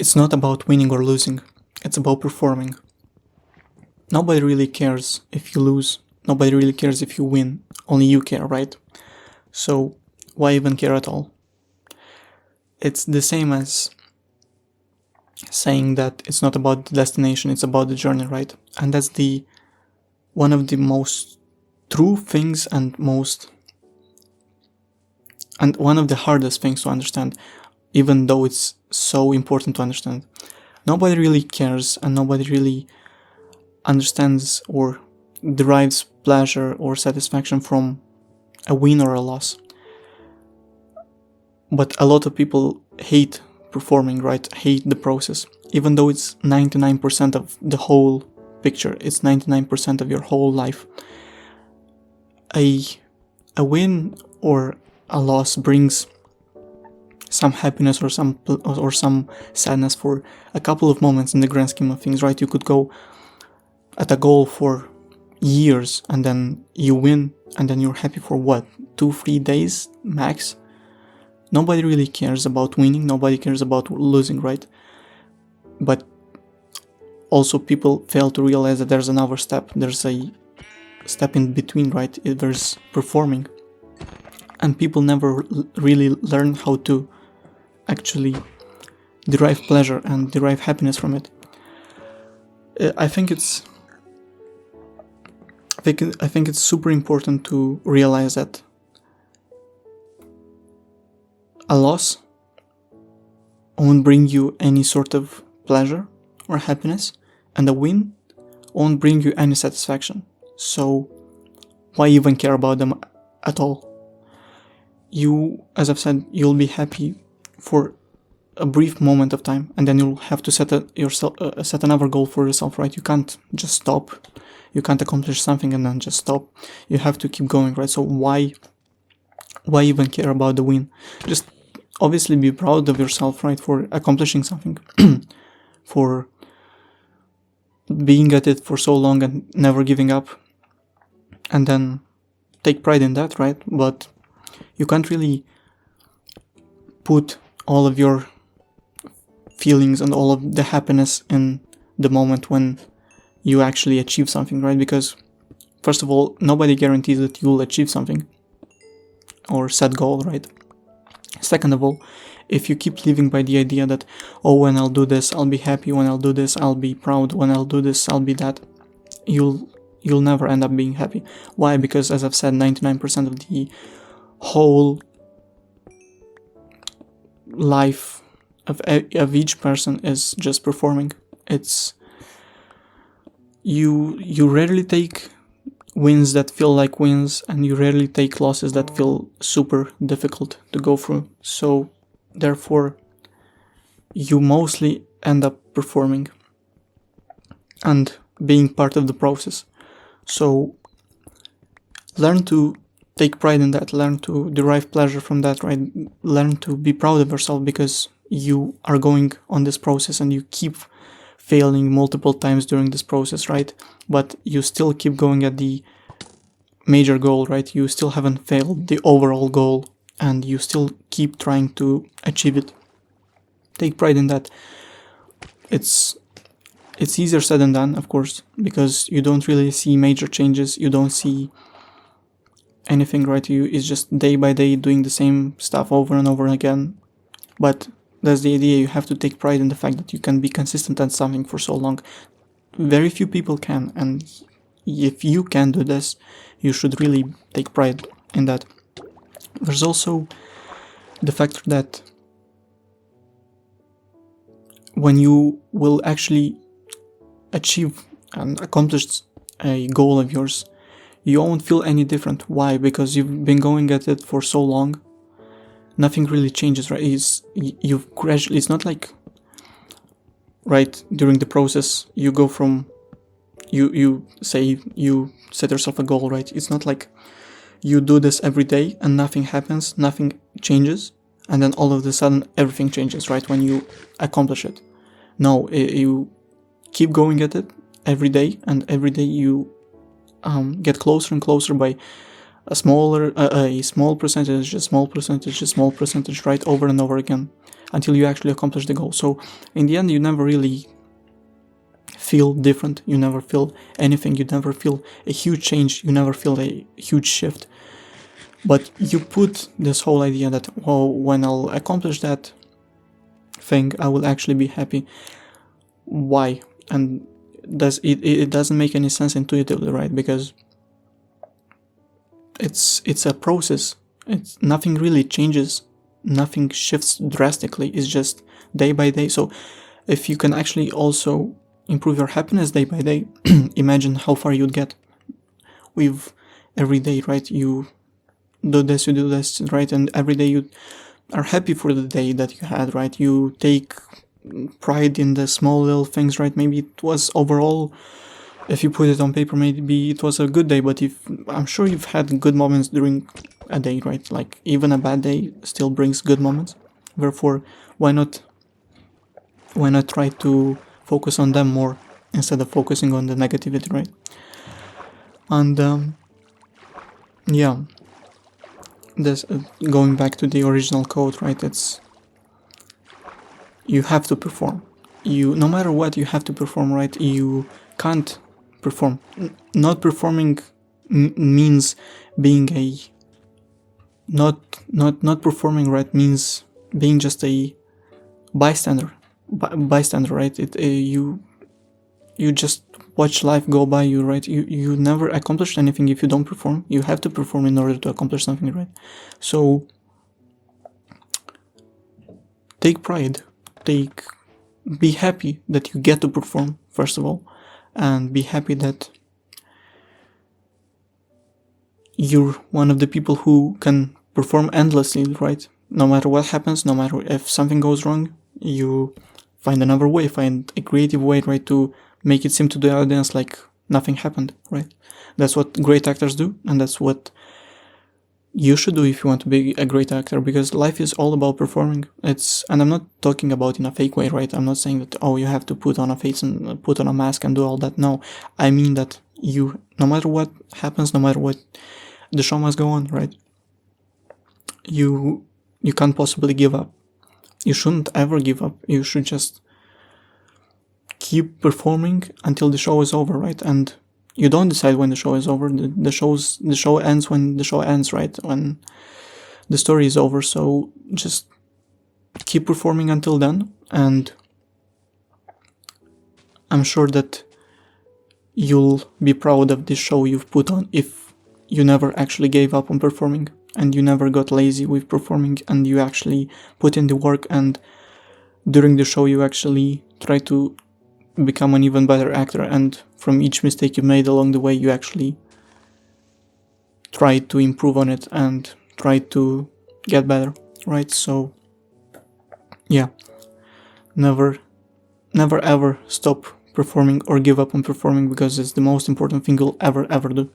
It's not about winning or losing, it's about performing. Nobody really cares if you lose, nobody really cares if you win, only you care, right? So why even care at all? It's the same as saying that it's not about the destination, it's about the journey, right? And that's one of the most true things and one of the hardest things to understand, even though it's so important to understand. Nobody really cares and nobody really understands or derives pleasure or satisfaction from a win or a loss. But a lot of people hate performing, right? Hate the process. Even though it's 99% of the whole picture, it's 99% of your whole life. A win or a loss brings some happiness or some sadness for a couple of moments in the grand scheme of things, right? You could go at a goal for years and then you win and then you're happy for what, 2-3 days max? Nobody really cares about winning, nobody cares about losing, right? But also people fail to realize that there's another step, there's a step in between, right? There's performing. And people never really learn how to actually derive pleasure and derive happiness from it. I think it's super important to realize that a loss won't bring you any sort of pleasure or happiness, and a win won't bring you any satisfaction. So why even care about them at all? You, as I've said, you'll be happy for a brief moment of time, and then you'll have to set another goal for yourself, right? You can't just stop. You can't accomplish something and then just stop. You have to keep going, right? So why even care about the win? Just obviously be proud of yourself, right, for accomplishing something, for being at it for so long and never giving up, and then take pride in that, right? But you can't really put all of your feelings and all of the happiness in the moment when you actually achieve something, right? Because first of all, nobody guarantees that you'll achieve something or set goal, right? Second of all, if you keep living by the idea that, oh, when I'll do this, I'll be happy, when I'll do this, I'll be proud, when I'll do this, I'll be that, you'll never end up being happy. Why? Because as I've said, 99% of the whole life of each person is just performing. It's you rarely take wins that feel like wins, and you rarely take losses that feel super difficult to go through. So therefore you mostly end up performing and being part of the process. So learn to take pride in that, learn to derive pleasure from that, right? Learn to be proud of yourself because you are going on this process and you keep failing multiple times during this process, right? But you still keep going at the major goal, right? You still haven't failed the overall goal and you still keep trying to achieve it. Take pride in that. It's easier said than done, of course, because you don't really see major changes, you don't see anything, right? It's just day by day doing the same stuff over and over again. But that's the idea. You have to take pride in the fact that you can be consistent at something for so long. Very few people can, and if you can do this, you should really take pride in that. There's also the fact that when you will actually achieve and accomplish a goal of yours, you won't feel any different. Why? Because you've been going at it for so long. Nothing really changes, right? You've gradually, it's not like, right, during the process, you go from, you say, you set yourself a goal, right? It's not like you do this every day and nothing happens, nothing changes, and then all of a sudden everything changes, right, when you accomplish it. No, you keep going at it every day, and every day you get closer and closer by a small percentage, a small percentage, a small percentage, right, over and over again, until you actually accomplish the goal. So in the end, you never really feel different, you never feel anything, you never feel a huge change, you never feel a huge shift. But you put this whole idea that, well, when I'll accomplish that thing, I will actually be happy. Why? And it doesn't make any sense intuitively, right? Because it's a process. It's nothing really changes, nothing shifts drastically. It's just day by day. So if you can actually also improve your happiness day by day, imagine how far you'd get with every day, right? You do this, right? And every day you are happy for the day that you had, right? You take pride in the small little things, right? Maybe it was overall, if you put it on paper, maybe it was a good day, but I'm sure you've had good moments during a day, right? Like even a bad day still brings good moments. Therefore, why not try to focus on them more instead of focusing on the negativity, right? And yeah, this going back to the original quote, right? It's, you have to perform. No matter what, you have to perform, right? You can't perform. Not performing means being a not performing, right? Means being just a bystander, right? You just watch life go by you, right? You never accomplish anything if you don't perform. You have to perform in order to accomplish something, right? So take pride, be happy that you get to perform, first of all, and be happy that you're one of the people who can perform endlessly, right? No matter what happens, no matter if something goes wrong, you find another way, find a creative way, right, to make it seem to the audience like nothing happened, right? That's what great actors do, and that's what you should do if you want to be a great actor, because life is all about performing. And I'm not talking about in a fake way, right? I'm not saying that, oh, you have to put on a face and put on a mask and do all that. No, I mean that you, no matter what happens, no matter what, the show must go on, right? You can't possibly give up. You shouldn't ever give up. You should just keep performing until the show is over, right? And you don't decide when the show is over. The show ends when the show ends, right? When the story is over. So just keep performing until then, and I'm sure that you'll be proud of this show you've put on if you never actually gave up on performing, and you never got lazy with performing, and you actually put in the work, and during the show you actually try to become an even better actor, and from each mistake you made along the way you actually try to improve on it and try to get better, right? So yeah, never ever stop performing or give up on performing, because it's the most important thing you'll ever do.